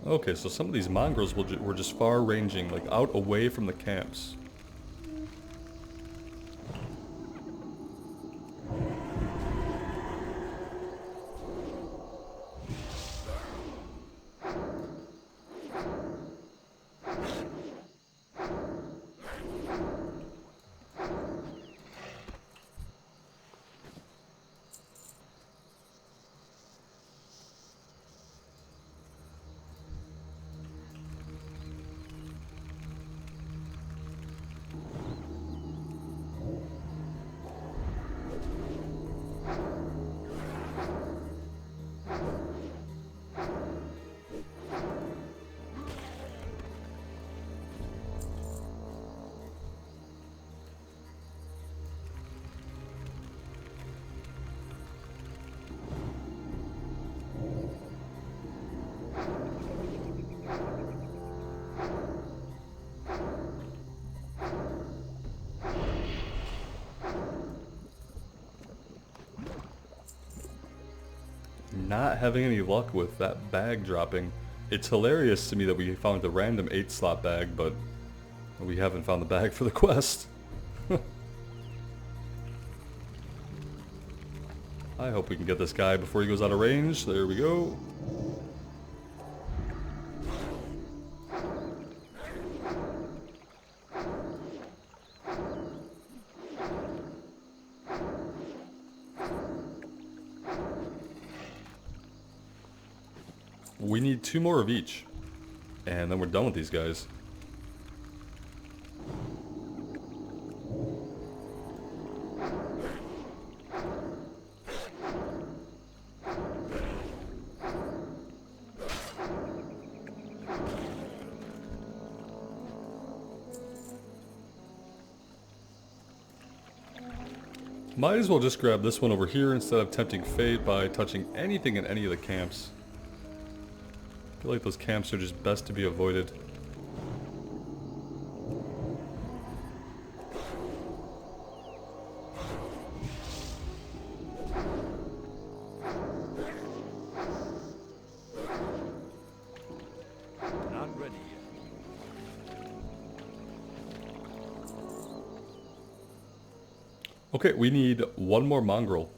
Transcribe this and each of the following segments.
Okay, so some of these mongrels were just far ranging, like out away from the camps. Not having any luck with that bag dropping. It's hilarious to me that we found a random 8-slot bag, but we haven't found the bag for the quest. I hope we can get this guy before he goes out of range. There we go. We need 2 more of each, and then we're done with these guys. Might as well just grab this one over here instead of tempting fate by touching anything in any of the camps. I feel like those camps are just best to be avoided. Not ready yet. Okay, we need 1 more mongrel.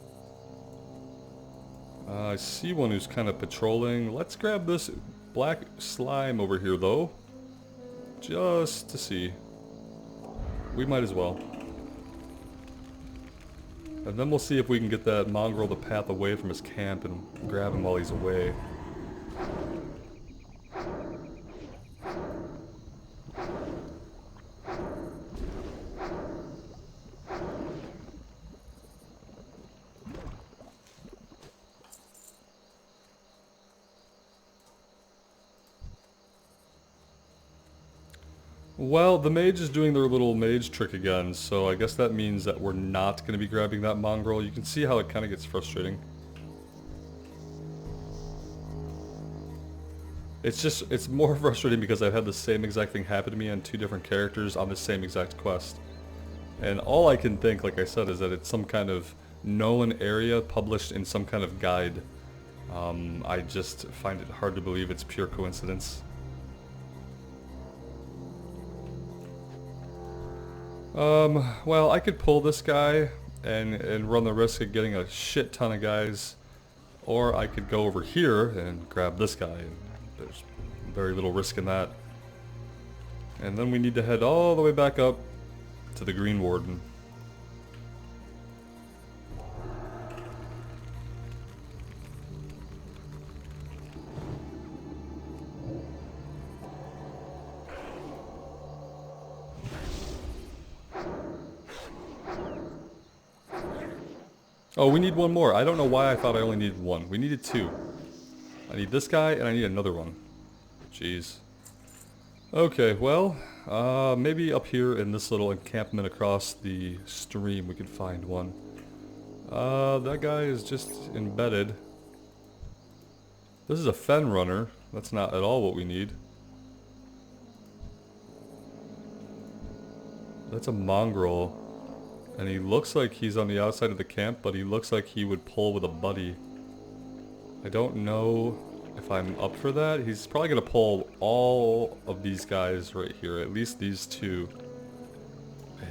I see one who's kind of patrolling. Let's grab this black slime over here, though. Just to see. We might as well. And then we'll see if we can get that mongrel the path away from his camp and grab him while he's away. Well, the mage is doing their little mage trick again, so I guess that means that we're not going to be grabbing that mongrel. You can see how it kind of gets frustrating. It's more frustrating because I've had the same exact thing happen to me on 2 different characters on the same exact quest. And all I can think, like I said, is that it's some kind of known area published in some kind of guide. I just find it hard to believe it's pure coincidence. Well, I could pull this guy and run the risk of getting a shit ton of guys, or I could go over here and grab this guy, and there's very little risk in that. And then we need to head all the way back up to the Green Warden. Oh, we need 1 more. I don't know why I thought I only needed 1. We needed 2. I need this guy, and I need another one. Jeez. Okay, well, maybe up here in this little encampment across the stream we could find one. That guy is just embedded. This is a fen runner. That's not at all what we need. That's a mongrel. And he looks like he's on the outside of the camp, but he looks like he would pull with a buddy. I don't know if I'm up for that. He's probably gonna pull all of these guys right here, at least these two.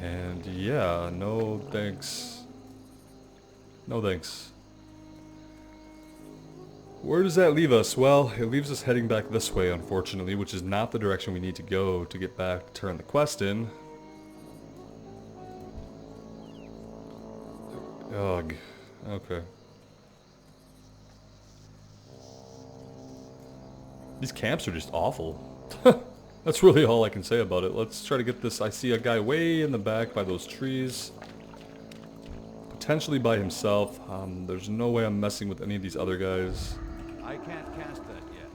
And yeah, no thanks. No thanks. Where does that leave us? Well, it leaves us heading back this way, unfortunately, which is not the direction we need to go to get back to turn the quest in. Ugh. Okay. These camps are just awful. That's really all I can say about it. Let's try to get this. I see a guy way in the back by those trees. Potentially by himself. There's no way I'm messing with any of these other guys. I can't cast that yet.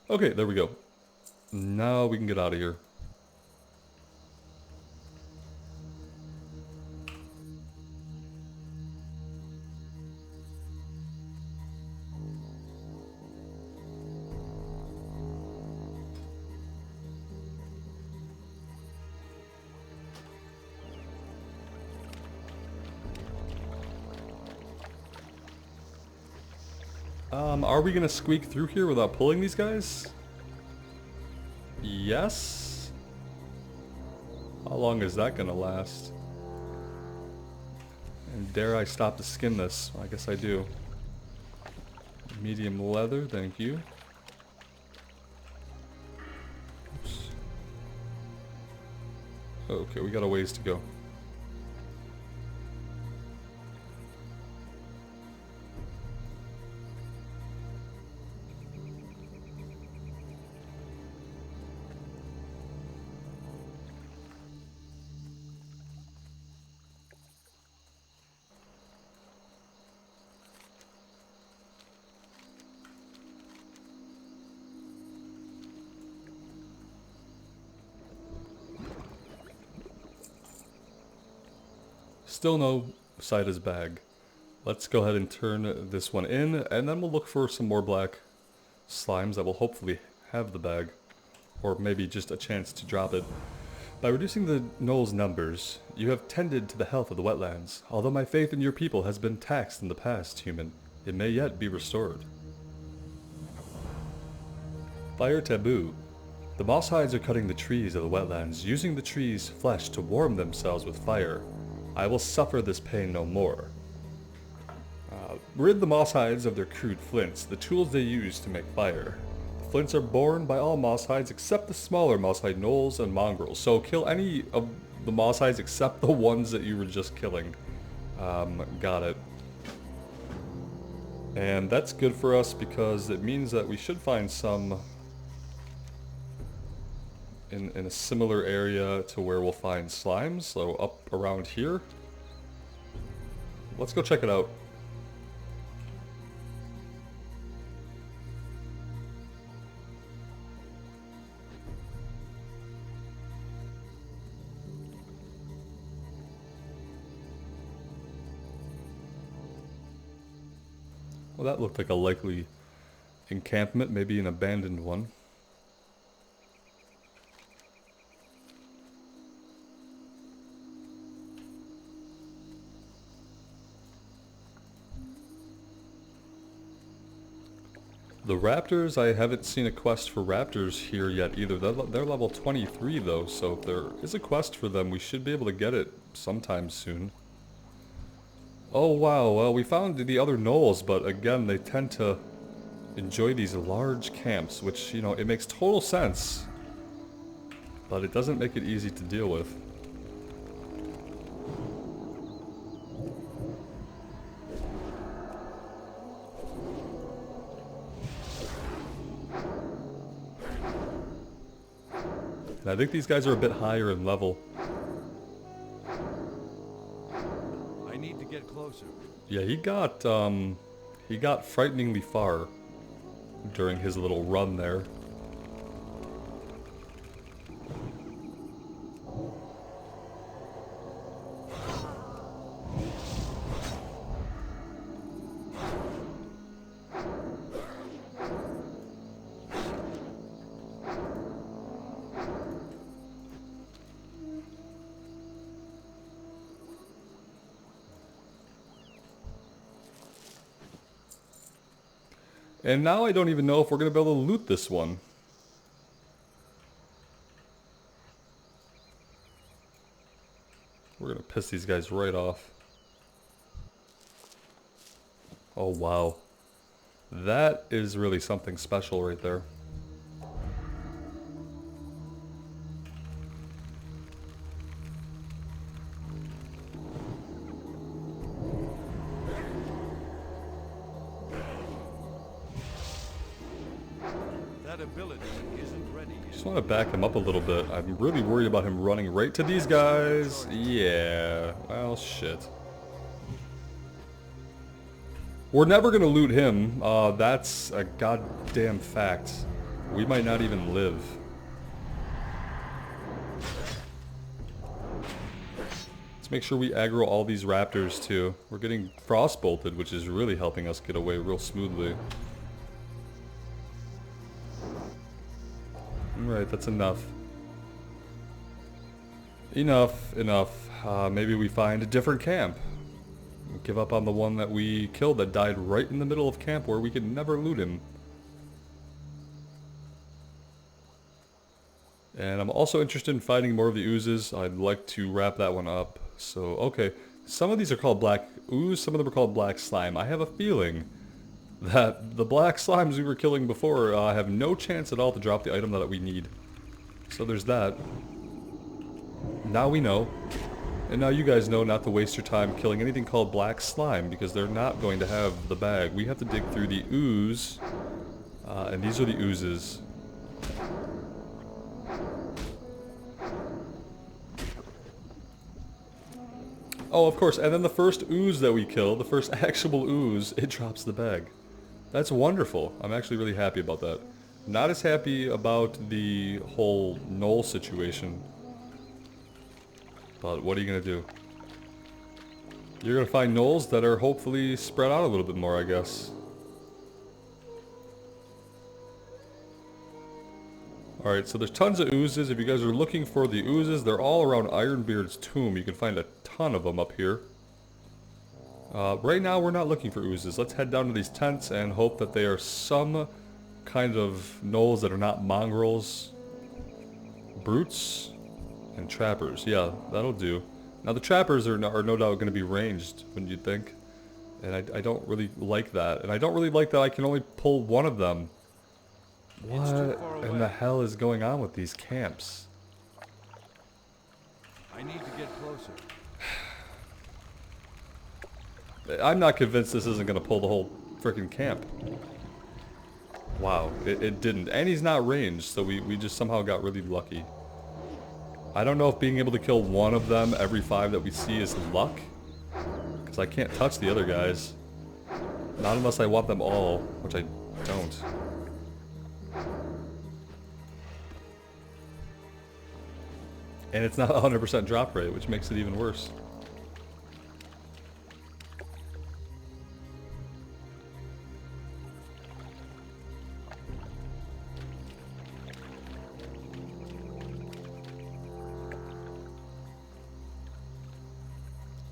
Okay, there we go. Now we can get out of here. Are we gonna squeak through here without pulling these guys? Yes? How long is that gonna last? And dare I stop to skin this? I guess I do. Medium leather, thank you. Oops. Okay, we got a ways to go. Still no Sida's bag. Let's go ahead and turn this one in, and then we'll look for some more black slimes that will hopefully have the bag. Or maybe just a chance to drop it. By reducing the gnoll's numbers, you have tended to the health of the wetlands. Although my faith in your people has been taxed in the past, human, it may yet be restored. Fire taboo. The moss hides are cutting the trees of the wetlands, using the trees' flesh to warm themselves with fire. I will suffer this pain no more. Rid the moss hides of their crude flints, the tools they use to make fire. The flints are borne by all moss hides except the smaller moss hide gnolls and mongrels. So kill any of the moss hides except the ones that you were just killing. Got it. And that's good for us because it means that we should find some in a similar area to where we'll find slimes, so up around here. Let's go check it out. Well, that looked like a likely encampment, maybe an abandoned one. The raptors, I haven't seen a quest for raptors here yet either. They're level 23 though, so if there is a quest for them, we should be able to get it sometime soon. Oh wow, well we found the other gnolls, but again, they tend to enjoy these large camps, which, you know, it makes total sense. But it doesn't make it easy to deal with. And I think these guys are a bit higher in level. I need to get closer. Yeah, he got frighteningly far during his little run there. And now I don't even know if we're going to be able to loot this one. We're going to piss these guys right off. Oh, wow. That is really something special right there. That ability isn't ready yet. Just want to back him up a little bit. I'm really worried about him running right to these guys. Yeah, well, shit. We're never gonna loot him. That's a goddamn fact. We might not even live. Let's make sure we aggro all these raptors too. We're getting frostbolted, which is really helping us get away real smoothly. Alright, that's enough. Enough. Maybe we find a different camp. Give up on the one that we killed that died right in the middle of camp where we could never loot him. And I'm also interested in finding more of the oozes. I'd like to wrap that one up. So, okay. Some of these are called black ooze, some of them are called black slime. I have a feeling that the black slimes we were killing before have no chance at all to drop the item that we need. So there's that. Now we know. And now you guys know not to waste your time killing anything called black slime, because they're not going to have the bag. We have to dig through the ooze, and these are the oozes. Oh, of course, and then the first ooze that we kill, the first actual ooze, it drops the bag. That's wonderful. I'm actually really happy about that. Not as happy about the whole knoll situation. But what are you going to do? You're going to find knolls that are hopefully spread out a little bit more, I guess. Alright, so there's tons of oozes. If you guys are looking for the oozes, they're all around Ironbeard's tomb. You can find a ton of them up here. Right now, we're not looking for oozes. Let's head down to these tents and hope that they are some kind of gnolls that are not mongrels. Brutes and trappers. Yeah, that'll do. Now the trappers are no doubt going to be ranged, wouldn't you think? And I don't really like that. And I don't really like that I can only pull one of them. What in the hell is going on with these camps? I need to get closer. I'm not convinced this isn't going to pull the whole freaking camp. Wow, it didn't. And he's not ranged, so we just somehow got really lucky. I don't know if being able to kill one of them every 5 that we see is luck. Because I can't touch the other guys. Not unless I want them all, which I don't. And it's not 100% drop rate, which makes it even worse.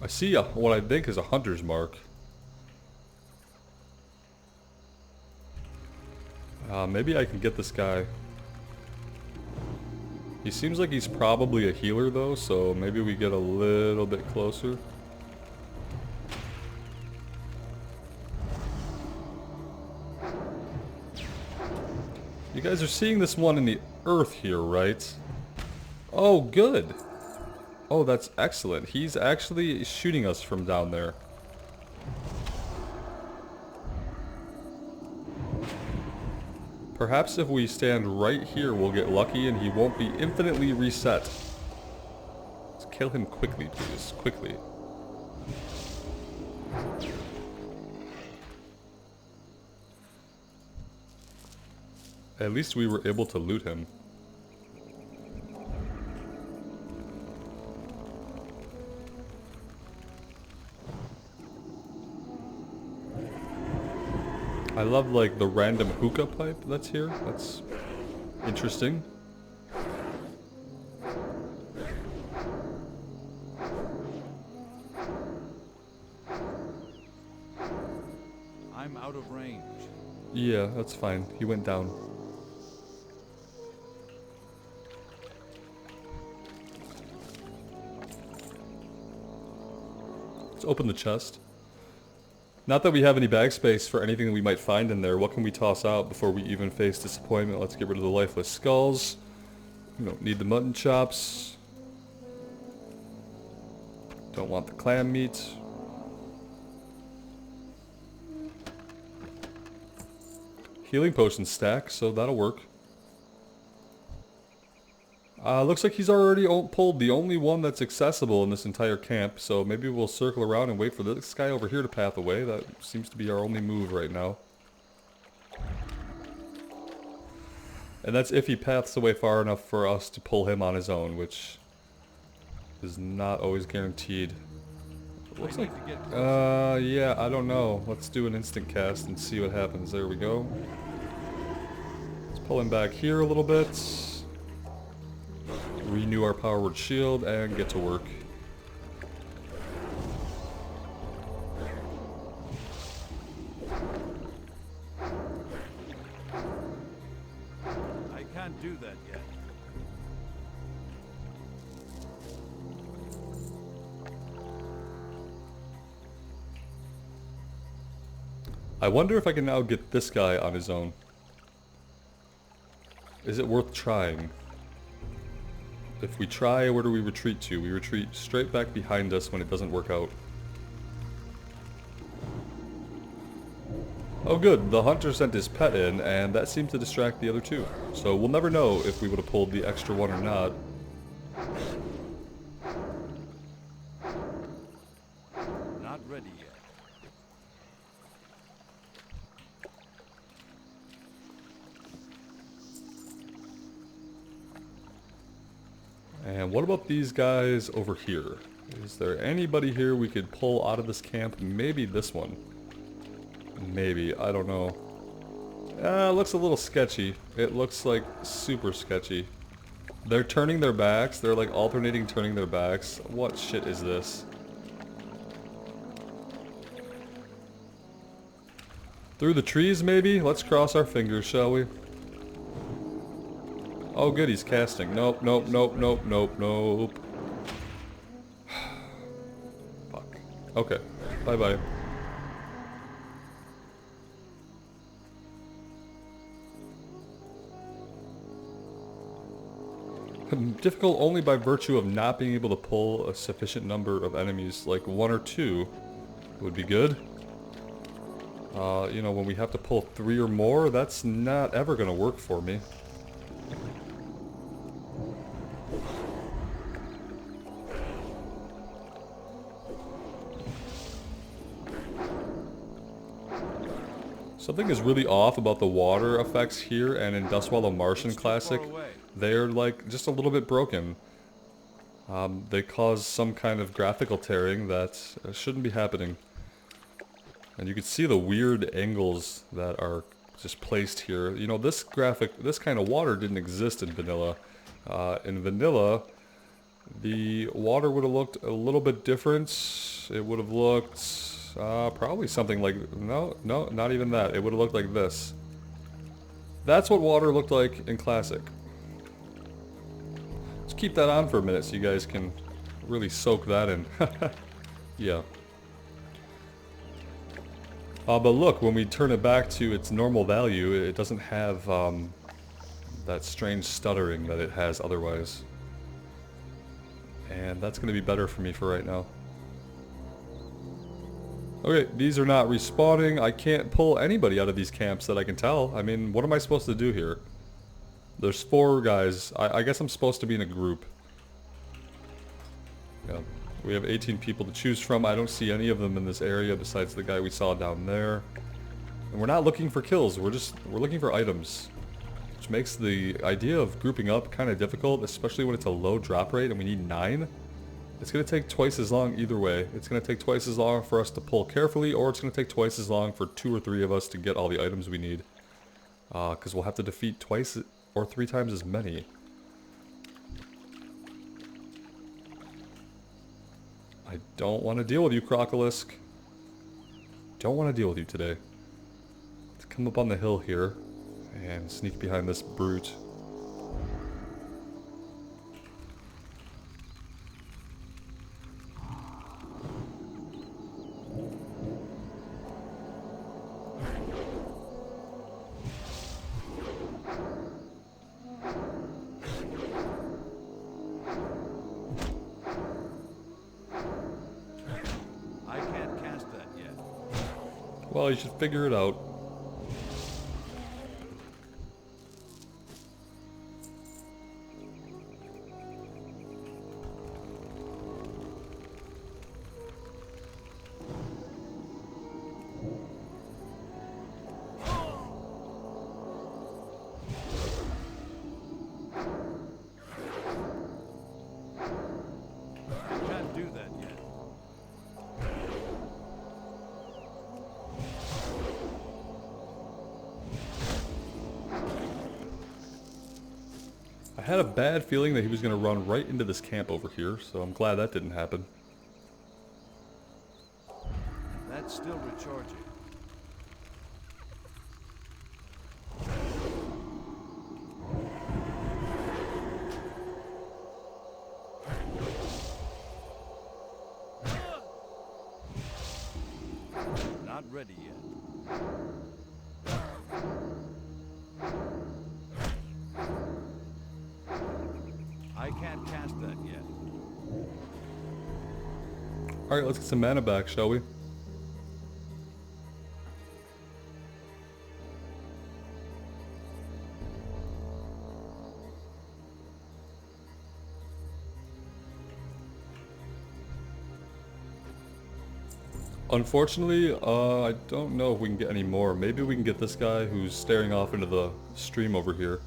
I see what I think is a hunter's mark. Maybe I can get this guy. He seems like he's probably a healer though, so maybe we get a little bit closer. You guys are seeing this one in the earth here, right? Oh, good. Oh, that's excellent. He's actually shooting us from down there. Perhaps if we stand right here, we'll get lucky and he won't be infinitely reset. Let's kill him quickly, please. Quickly. At least we were able to loot him. I love, like, the random hookah pipe that's here. That's interesting. I'm out of range. Yeah, that's fine. He went down. Let's open the chest. Not that we have any bag space for anything that we might find in there. What can we toss out before we even face disappointment? Let's get rid of the lifeless skulls. We don't need the mutton chops. Don't want the clam meat. Healing potion stack, so that'll work. Looks like he's already pulled the only one that's accessible in this entire camp, so maybe we'll circle around and wait for this guy over here to path away. That seems to be our only move right now. And that's if he paths away far enough for us to pull him on his own, which is not always guaranteed. Looks like, yeah, I don't know. Let's do an instant cast and see what happens. There we go. Let's pull him back here a little bit. Renew our power word shield and get to work. I can't do that yet. I wonder if I can now get this guy on his own. Is it worth trying? If we try, where do we retreat to? We retreat straight back behind us when it doesn't work out. Oh good, the hunter sent his pet in, and that seemed to distract the other two. So we'll never know if we would have pulled the extra one or not. Not ready yet. And what about these guys over here? Is there anybody here we could pull out of this camp? Maybe this one. Maybe, I don't know. Looks a little sketchy. It looks like super sketchy. They're turning their backs. They're like alternating turning their backs. What shit is this? Through the trees maybe? Let's cross our fingers, shall we? Oh good, he's casting. Nope, nope, nope, nope, nope, nope. Fuck. Okay. Bye-bye. Difficult only by virtue of not being able to pull a sufficient number of enemies. Like 1 or 2 would be good. You know, when we have to pull 3 or more, that's not ever gonna work for me. Something is really off about the water effects here and in Dustwallow Martian Classic. They're like just a little bit broken. They cause some kind of graphical tearing that shouldn't be happening. And you can see the weird angles that are just placed here. You know, this kind of water didn't exist in vanilla. In vanilla, the water would have looked a little bit different. It would have looked probably something like, no, not even that. It would have looked like this. That's what water looked like in Classic. Let's keep that on for a minute so you guys can really soak that in. Yeah. But look, when we turn it back to its normal value, it doesn't have that strange stuttering that it has otherwise. And that's going to be better for me for right now. Okay, these are not respawning. I can't pull anybody out of these camps that I can tell. I mean, what am I supposed to do here? There's 4 guys. I guess I'm supposed to be in a group. Yeah. We have 18 people to choose from. I don't see any of them in this area besides the guy we saw down there. And we're not looking for kills. We're looking for items. Which makes the idea of grouping up kind of difficult, especially when it's a low drop rate and we need 9. It's going to take twice as long either way. It's going to take twice as long for us to pull carefully, or it's going to take twice as long for 2 or 3 of us to get all the items we need. Because we'll have to defeat twice or 3 times as many. I don't want to deal with you, Crocolisk. Don't want to deal with you today. It's come up on the hill here and sneak behind this brute. I can't cast that yet. Well, you should figure it out. I can't do that yet. I had a bad feeling that he was going to run right into this camp over here, so I'm glad that didn't happen. That's still recharging. Not ready yet. I can't cast that yet. Alright, let's get some mana back, shall we? Unfortunately, I don't know if we can get any more. Maybe we can get this guy who's staring off into the stream over here.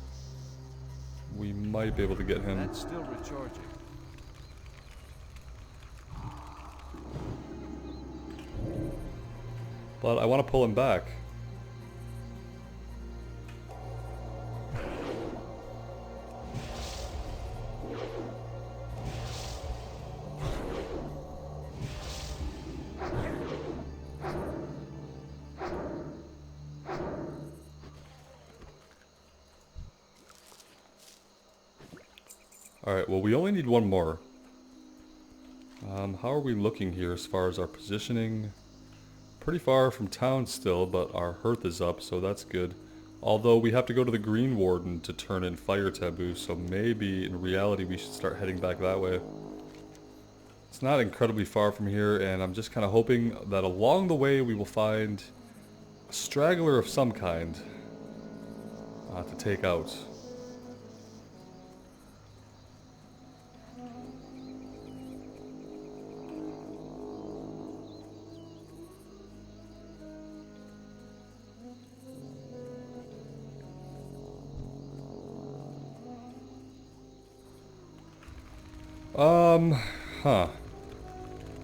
We might be able to get him. That's still recharging. But I want to pull him back. Alright, well we only need one more. How are we looking here as far as our positioning? Pretty far from town still, but our hearth is up, so that's good. Although we have to go to the Green Warden to turn in Fire Taboo, so maybe in reality we should start heading back that way. It's not incredibly far from here, and I'm just kind of hoping that along the way we will find a straggler of some kind to take out.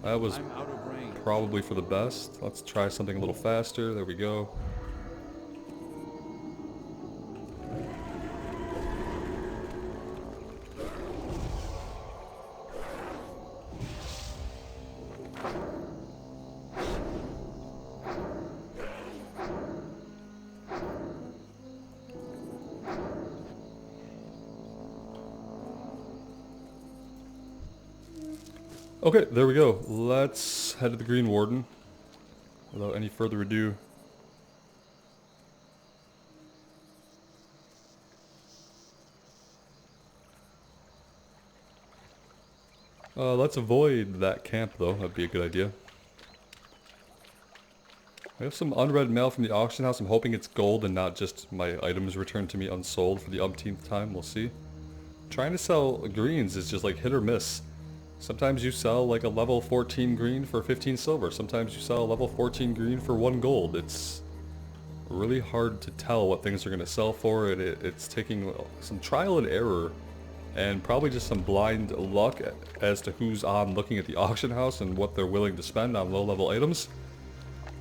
That was I'm out of range. probably for the best. Let's try something a little faster. There we go. Okay, there we go. Let's head to the Green Warden without any further ado. Let's avoid that camp though, that'd be a good idea. I have some unread mail from the auction house. I'm hoping it's gold and not just my items returned to me unsold for the umpteenth time, we'll see. Trying to sell greens is just like hit or miss. Sometimes you sell like a level 14 green for 15 silver. Sometimes you sell a level 14 green for 1 gold. It's really hard to tell what things are going to sell for. It's taking some trial and error and probably just some blind luck as to who's on looking at the auction house and what they're willing to spend on low level items.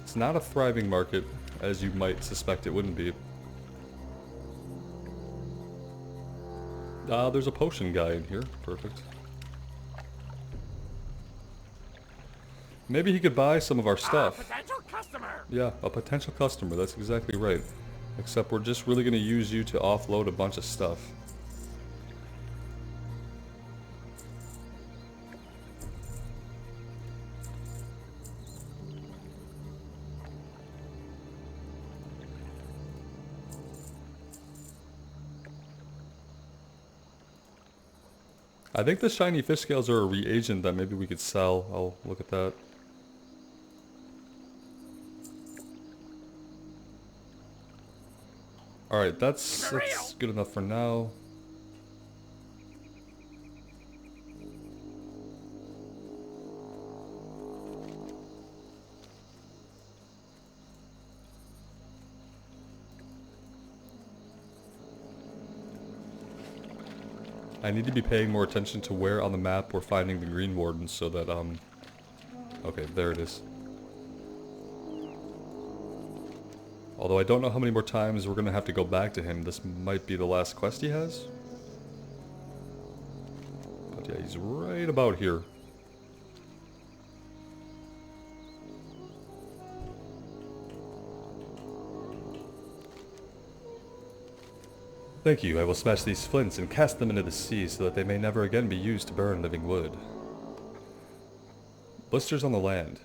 It's not a thriving market as you might suspect it wouldn't be. There's a potion guy in here. Perfect. Maybe he could buy some of our stuff. Potential customer. Yeah, a potential customer, that's exactly right. Except we're just really going to use you to offload a bunch of stuff. I think the shiny fish scales are a reagent that maybe we could sell. I'll look at that. Alright, that's good enough for now. I need to be paying more attention to where on the map we're finding the Green Warden so that, okay, there it is. Although I don't know how many more times we're gonna have to go back to him. This might be the last quest he has. But yeah, he's right about here. Thank you. I will smash these flints and cast them into the sea so that they may never again be used to burn living wood. Blisters on the land.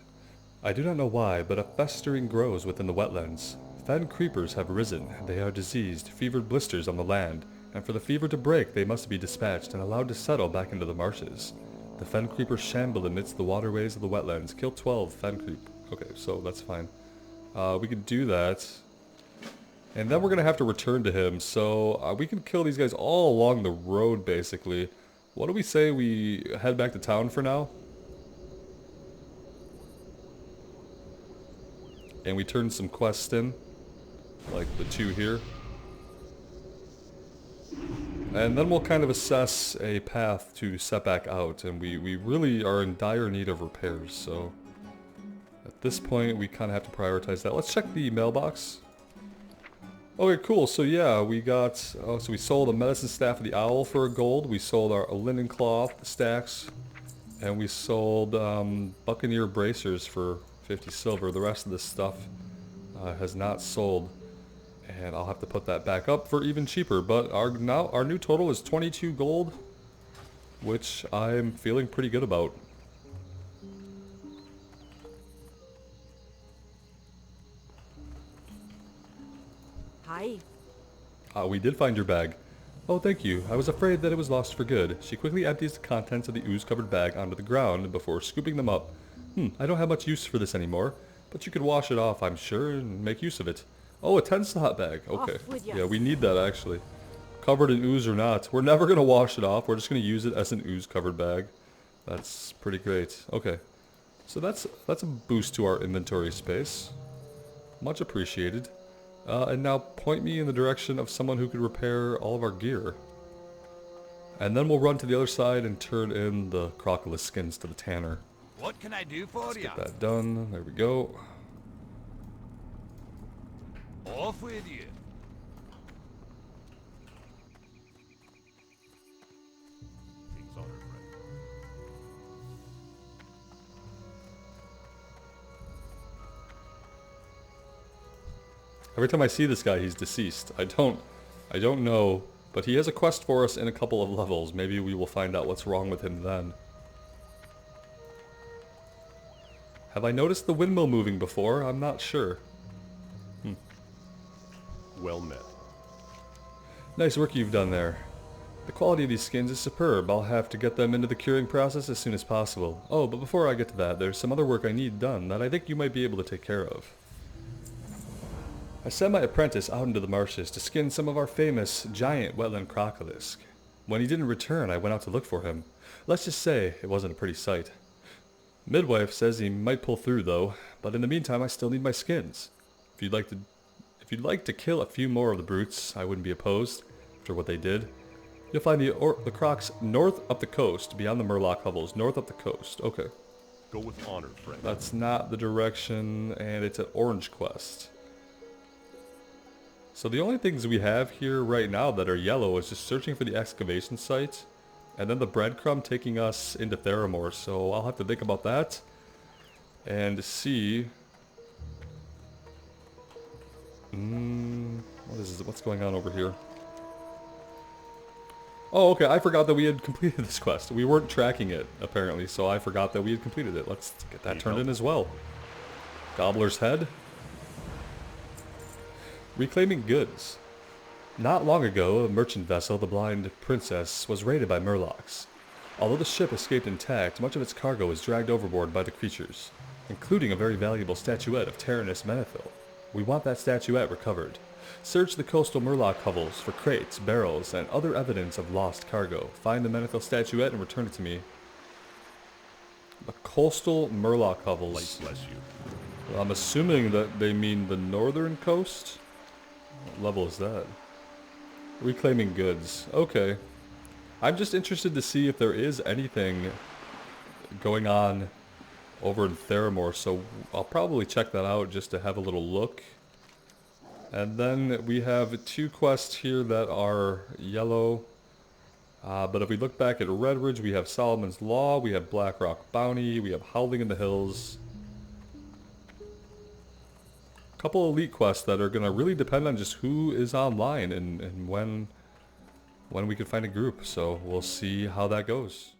I do not know why, but a festering grows within the wetlands. Fen creepers have risen. They are diseased, fevered blisters on the land, and for the fever to break they must be dispatched and allowed to settle back into the marshes. The fen creepers shamble amidst the waterways of the wetlands. Kill 12 fen creep. Okay, so that's fine. We could do that. And then we're going to have to return to him, so we can kill these guys all along the road, basically. What do we say we head back to town for now? And we turn some quests in, like the 2 here. And then we'll kind of assess a path to set back out, and we really are in dire need of repairs, so... At this point, we kind of have to prioritize that. Let's check the mailbox. Okay, cool. So yeah, we got, so we sold a medicine staff of the owl for a gold. We sold our linen cloth stacks, and we sold buccaneer bracers for 50 silver. The rest of this stuff has not sold, and I'll have to put that back up for even cheaper. But our new total is 22 gold, which I'm feeling pretty good about. Hi. We did find your bag. Oh, thank you. I was afraid that it was lost for good. She quickly empties the contents of the ooze-covered bag onto the ground before scooping them up. I don't have much use for this anymore, but you could wash it off, I'm sure, and make use of it. Oh, a 10-slot bag. Okay. Off with ya. Yeah, we need that, actually. Covered in ooze or not. We're never going to wash it off. We're just going to use it as an ooze-covered bag. That's pretty great. Okay. So that's a boost to our inventory space. Much appreciated. And now point me in the direction of someone who could repair all of our gear. And then we'll run to the other side and turn in the crocodile skins to the tanner. What can I do for Let's you? get that done. There we go. Off with you. King's honor, friend. Every time I see this guy, he's deceased. I don't know, but he has a quest for us in a couple of levels. Maybe we will find out what's wrong with him then. Have I noticed the windmill moving before? I'm not sure. Well met. Nice work you've done there. The quality of these skins is superb. I'll have to get them into the curing process as soon as possible. Oh, but before I get to that, there's some other work I need done that I think you might be able to take care of. I sent my apprentice out into the marshes to skin some of our famous giant wetland crocodilisk. When he didn't return, I went out to look for him. Let's just say it wasn't a pretty sight. Midwife says he might pull through though, but in the meantime I still need my skins. If you'd like to kill a few more of the brutes, I wouldn't be opposed, after what they did. You'll find the crocs north up the coast, beyond the Murloc hovels, north up the coast. Okay. Go with honor, friend. That's not the direction, and it's an orange quest. So the only things we have here right now that are yellow is just searching for the excavation site, and then the breadcrumb taking us into Theramore, so I'll have to think about that, and see what's going on over here? Oh, okay, I forgot that we had completed this quest. We weren't tracking it, apparently, so I forgot that we had completed it. Let's get that turned in as well. Gobbler's Head. Reclaiming goods. Not long ago, a merchant vessel, the Blind Princess, was raided by Murlocs. Although the ship escaped intact, much of its cargo was dragged overboard by the creatures, including a very valuable statuette of Tyrannus Menethil. We want that statuette recovered. Search the coastal Murloc hovels for crates, barrels, and other evidence of lost cargo. Find the Menethil statuette and return it to me. The coastal Murloc hovels. Light bless you. Well, I'm assuming that they mean the northern coast? What level is that? Reclaiming goods. Okay. I'm just interested to see if there is anything going on over in Theramore, so I'll probably check that out just to have a little look. And then we have 2 quests here that are yellow. But if we look back at Redridge, we have Solomon's Law, we have Blackrock Bounty, we have Howling in the Hills. Couple elite quests that are going to really depend on just who is online and when we can find a group. So we'll see how that goes.